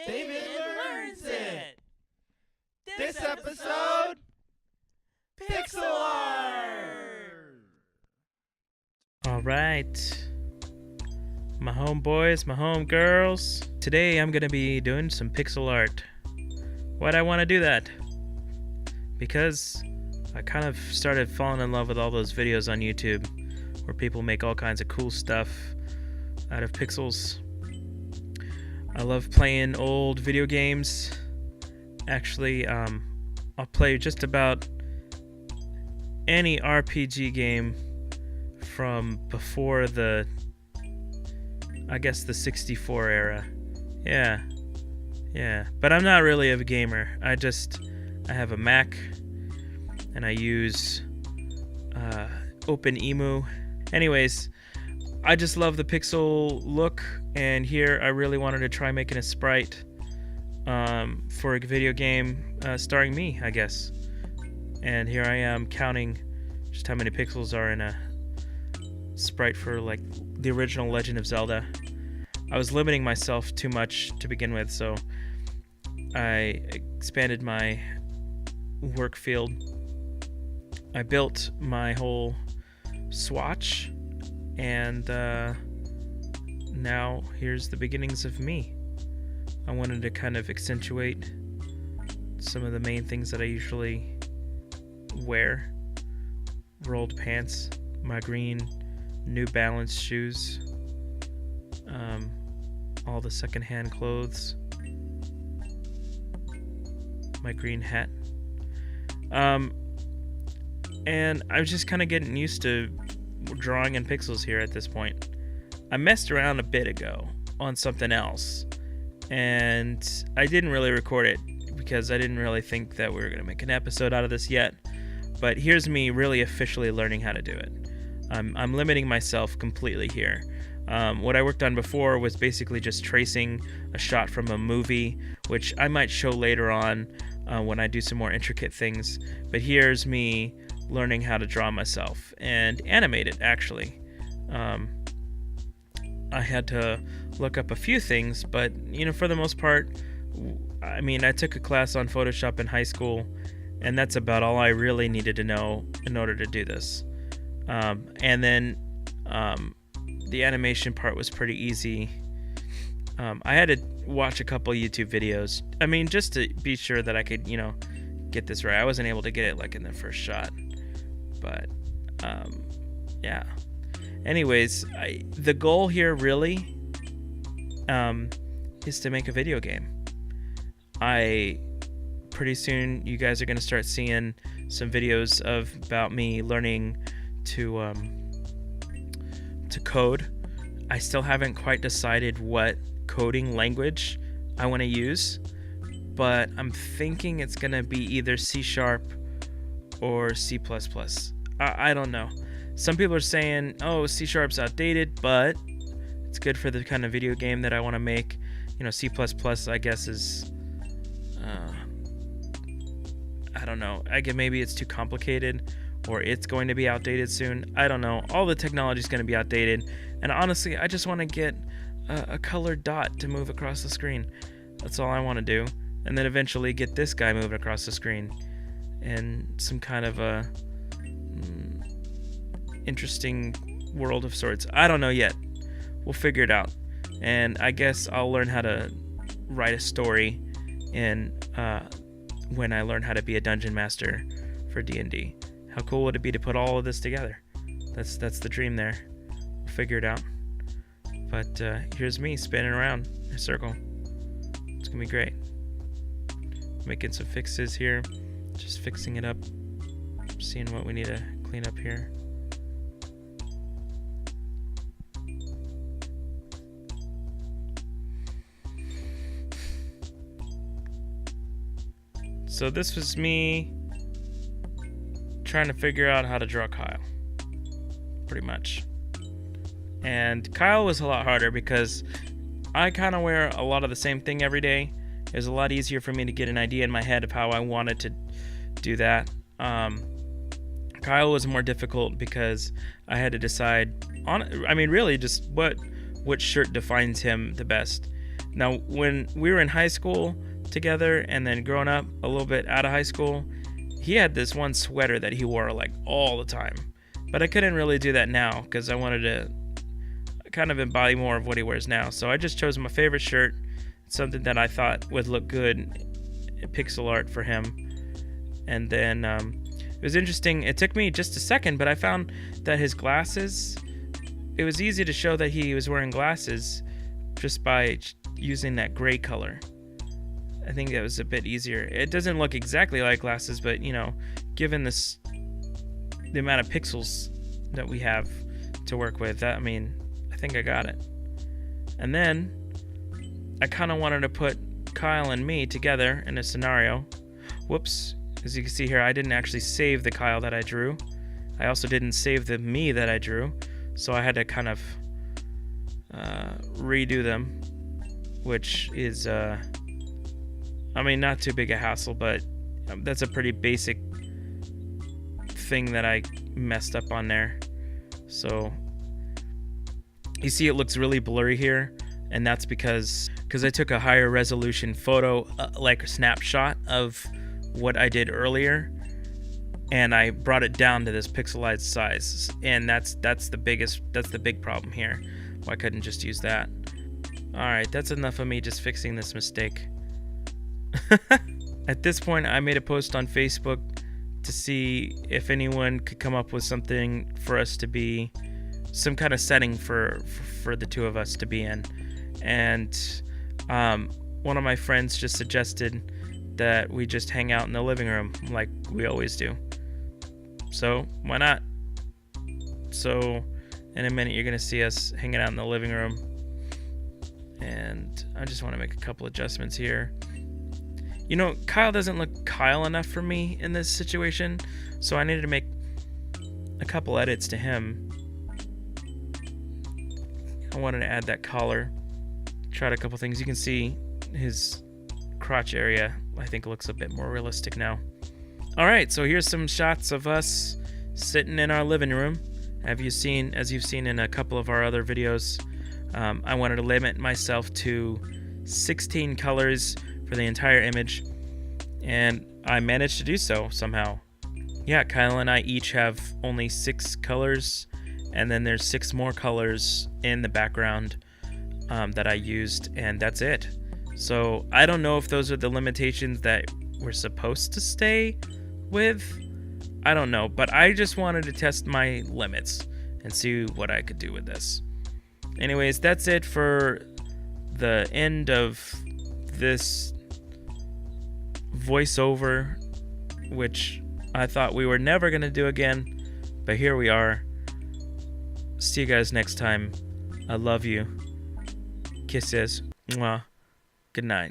David learns it. This episode, Pixel Art. All right, my homeboys, my homegirls. Today I'm gonna be doing some pixel art. Why'd I want to do that? Because I kind of started falling in love with all those videos on YouTube where people make all kinds of cool stuff out of pixels. I love playing old video games. Actually, I'll play just about any RPG game from before the 64 era. Yeah. But I'm not really a gamer. I have a Mac and I use OpenEmu. Anyways, I just love the pixel look, and here I really wanted to try making a sprite for a video game starring me, I guess. And here I am counting just how many pixels are in a sprite for like the original Legend of Zelda. I was limiting myself too much to begin with, so I expanded my work field. I built my whole swatch, and now here's the beginnings of me. I wanted to kind of accentuate some of the main things that I usually wear. Rolled pants, my green New Balance shoes, all the secondhand clothes, my green hat. And I was just kind of getting used to drawing in pixels here at this point. I messed around a bit ago on something else, and I didn't really record it because I didn't really think that we were going to make an episode out of this yet. But here's me really officially learning how to do it. I'm limiting myself completely here. What I worked on before was basically just tracing a shot from a movie, which I might show later on when I do some more intricate things. But here's me learning how to draw myself and animate it, actually. I had to look up a few things, but for the most part, I took a class on Photoshop in high school, and that's about all I really needed to know in order to do this. And then the animation part was pretty easy. I had to watch a couple YouTube videos, just to be sure that I could, get this right. I wasn't able to get it like in the first shot, but yeah. Anyways, the goal here really is to make a video game. Pretty soon you guys are going to start seeing some videos about me learning to code. I still haven't quite decided what coding language I want to use, but I'm thinking it's going to be either C# or C++. I don't know. Some people are saying, oh, C#'s outdated, but it's good for the kind of video game that I want to make. C++, I guess, is I don't know. I guess maybe it's too complicated, or it's going to be outdated soon. I don't know. All the technology is going to be outdated, and honestly, I just want to get a colored dot to move across the screen. That's all I want to do, and then eventually get this guy moving across the screen, and some kind of a interesting world of sorts. I don't know yet. We'll figure it out, and I guess I'll learn how to write a story when I learn how to be a dungeon master for D&D. How cool would it be to put all of this together? That's the dream there. We'll figure it out. But here's me spinning around in a circle. It's gonna be great. Making some fixes here. Just fixing it up. Seeing what we need to clean up here. So this was me trying to figure out how to draw Kyle, pretty much. And Kyle was a lot harder because I kind of wear a lot of the same thing every day. It was a lot easier for me to get an idea in my head of how I wanted to do that. Kyle was more difficult because I had to decide on, really just what shirt defines him the best. Now, when we were in high school together and then growing up a little bit out of high school, he had this one sweater that he wore like all the time. But I couldn't really do that now because I wanted to kind of embody more of what he wears now. So I just chose my favorite shirt, something that I thought would look good in pixel art for him. And then it was interesting. It took me just a second, but I found that his glasses, it was easy to show that he was wearing glasses just by using that gray color. I think that was a bit easier. It doesn't look exactly like glasses, but you know, given the amount of pixels that we have to work with, I mean, I think I got it. And then I kind of wanted to put Kyle and me together in a scenario. Whoops. As you can see here, I didn't actually save the Kyle that I drew. I also didn't save the me that I drew. So I had to kind of redo them, which is, I mean, not too big a hassle, but that's a pretty basic thing that I messed up on there. So you see it looks really blurry here, and that's because I took a higher resolution photo, like a snapshot of what I did earlier, and I brought it down to this pixelized size, and that's the big problem here. Why couldn't just use that? Alright, that's enough of me just fixing this mistake. At this point, I made a post on Facebook to see if anyone could come up with something for us to be, some kind of setting for the two of us to be in. And one of my friends just suggested that we just hang out in the living room like we always do. So why not? So in a minute you're gonna see us hanging out in the living room, and I just want to make a couple adjustments here. You know, Kyle doesn't look Kyle enough for me in this situation, so I needed to make a couple edits to him. I wanted to add that collar. Tried a couple things. You can see his crotch area, I think, looks a bit more realistic now. Alright, so here's some shots of us sitting in our living room. As you've seen in a couple of our other videos, I wanted to limit myself to 16 colors for the entire image, and I managed to do so somehow. Yeah, Kyle and I each have only 6 colors, and then there's 6 more colors in the background that I used, and that's it. So I don't know if those are the limitations that we're supposed to stay with. I don't know, but I just wanted to test my limits and see what I could do with this. Anyways, that's it for the end of this voiceover, which I thought we were never going to do again, but here we are. See you guys next time. I love you. Kisses. Mwah. Good night.